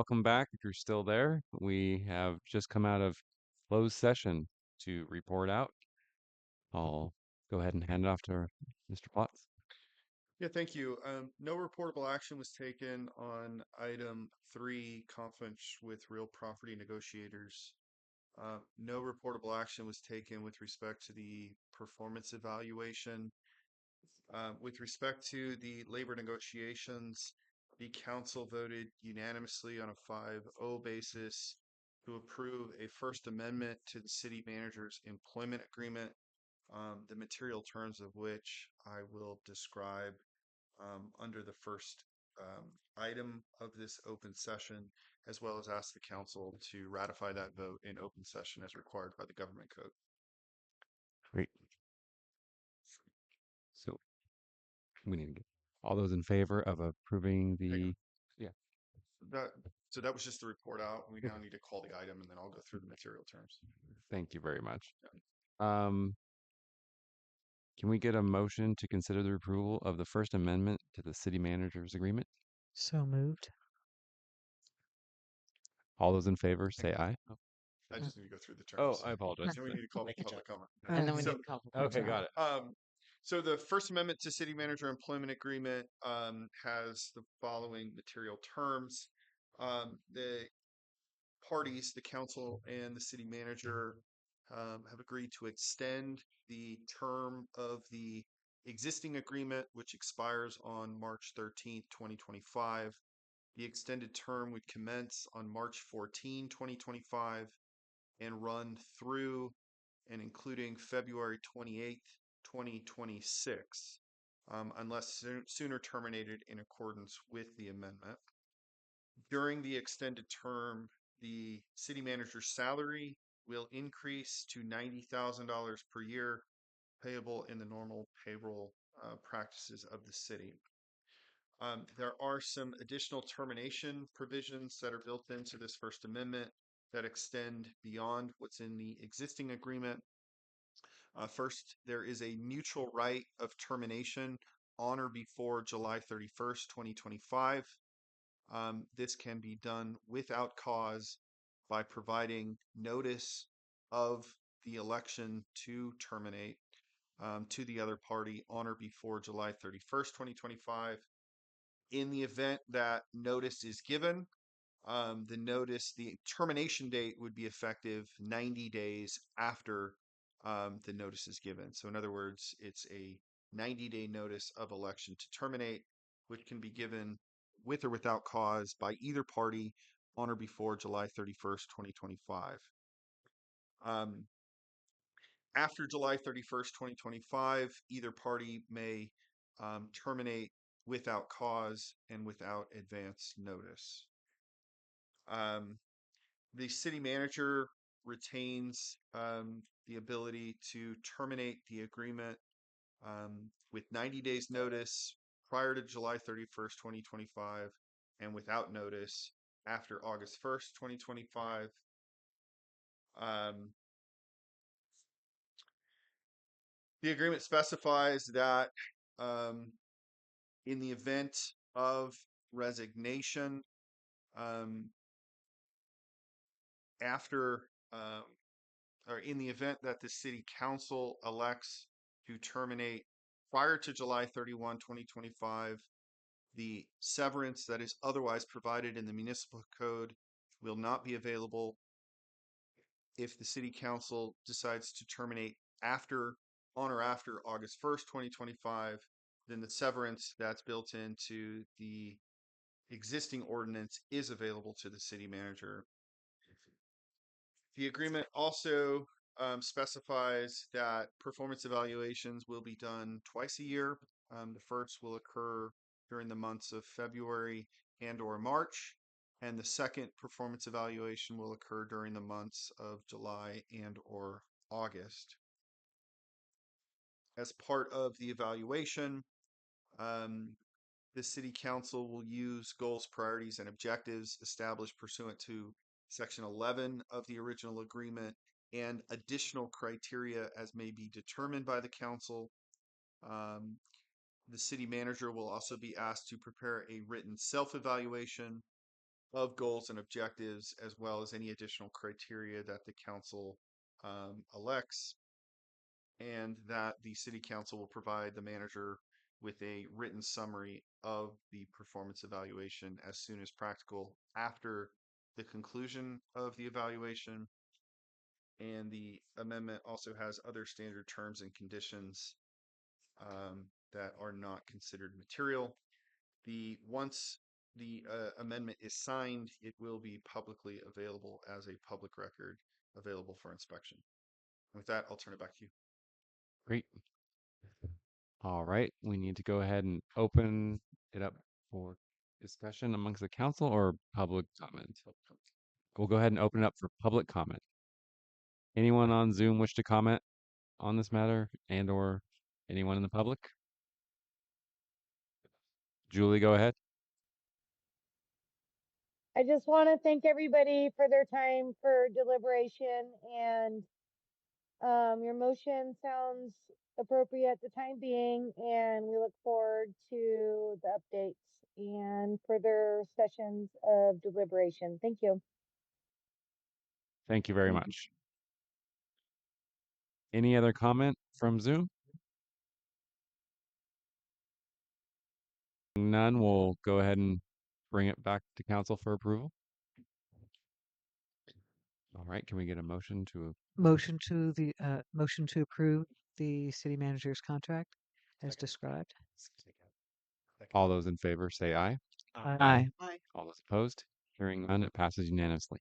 welcome back if you're still there. We have just come out of closed session to report out. I'll go ahead and hand it off to Mr. Potts. Yeah, thank you. No reportable action was taken on item 3, conference with real property negotiators. No reportable action was taken with respect to the performance evaluation. With respect to the labor negotiations, the council voted unanimously on a 5-0 basis to approve a First Amendment to the city manager's employment agreement, the material terms of which I will describe under the first item of this open session, as well as ask the council to ratify that vote in open session as required by the government code. Great. So we need to get all those in favor of approving Hang on. the, yeah. That, so that was just the report out. We now Okay. need to call the item and then I'll go through the material terms. Thank you very much. Yeah. Um, can we get a motion to consider the approval of the First Amendment to the city manager's agreement? So moved. All those in favor say aye. I just need to go through the Oh, terms. I apologize. Then we need to call Make a public comment. And then we So- need to call for Okay, public got it. So the First Amendment to City Manager Employment Agreement has the following material terms. The parties, the council and the city manager, have agreed to extend the term of the existing agreement, which expires on March 13th, 2025. The extended term would commence on March 14, 2025, and run through and including February 28th, 2026, unless sooner terminated in accordance with the amendment. During the extended term, the city manager's salary will increase to $90,000 per year, payable in the normal payroll practices of the city. There are some additional termination provisions that are built into this First Amendment that extend beyond what's in the existing agreement. First, there is a mutual right of termination on or before July 31st, 2025. This can be done without cause by providing notice of the election to terminate to the other party on or before July 31st, 2025. In the event that notice is given, the termination date would be effective 90 days after the notice is given. So in other words, it's a 90-day notice of election to terminate, which can be given with or without cause by either party on or before July 31st, 2025. After July 31st, 2025, either party may terminate without cause and without advance notice. The city manager retains the ability to terminate the agreement with 90 days notice prior to July 31st, 2025, and without notice after August 1st, 2025. The agreement specifies that in the event of resignation, or in the event that the city council elects to terminate prior to July 31, 2025, the severance that is otherwise provided in the municipal code will not be available. If the city council decides to terminate on or after August 1st, 2025, then the severance that's built into the existing ordinance is available to the city manager. The agreement also specifies that performance evaluations will be done twice a year. The first will occur during the months of February and or March, and the second performance evaluation will occur during the months of July and or August. As part of the evaluation, the city council will use goals, priorities, and objectives established pursuant to Section 11 of the original agreement and additional criteria as may be determined by the council. The city manager will also be asked to prepare a written self-evaluation. of goals and objectives, as well as any additional criteria that the council elects, and that the city council will provide the manager with a written summary of the performance evaluation as soon as practical after the conclusion of the evaluation. And the amendment also has other standard terms and conditions that are not considered material. Once the amendment is signed, it will be publicly available as a public record, available for inspection. With that, I'll turn it back to you. Great. All right, we need to go ahead and open it up for discussion amongst the council or public comment. We'll go ahead and open it up for public comment. Anyone on Zoom wish to comment on this matter and or anyone in the public? Julie, go ahead. I just want to thank everybody for their time for deliberation, and your motion sounds appropriate at the time being, and we look forward to the updates and further sessions of deliberation. Thank you. Thank you very much. Any other comment from Zoom? None, we'll go ahead and bring it back to council for approval. All right, can we get a motion to Motion to approve the city manager's contract as described. all those in favor say aye. Aye. All those opposed? Hearing none, it passes unanimously.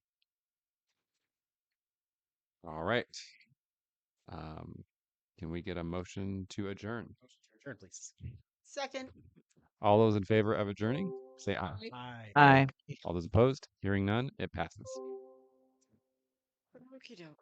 All right. Can we get a motion to adjourn? Adjourn, please. Second. All those in favor of adjourning, say aye. Aye. Aye. All those opposed? Hearing none, it passes. Okey-doke.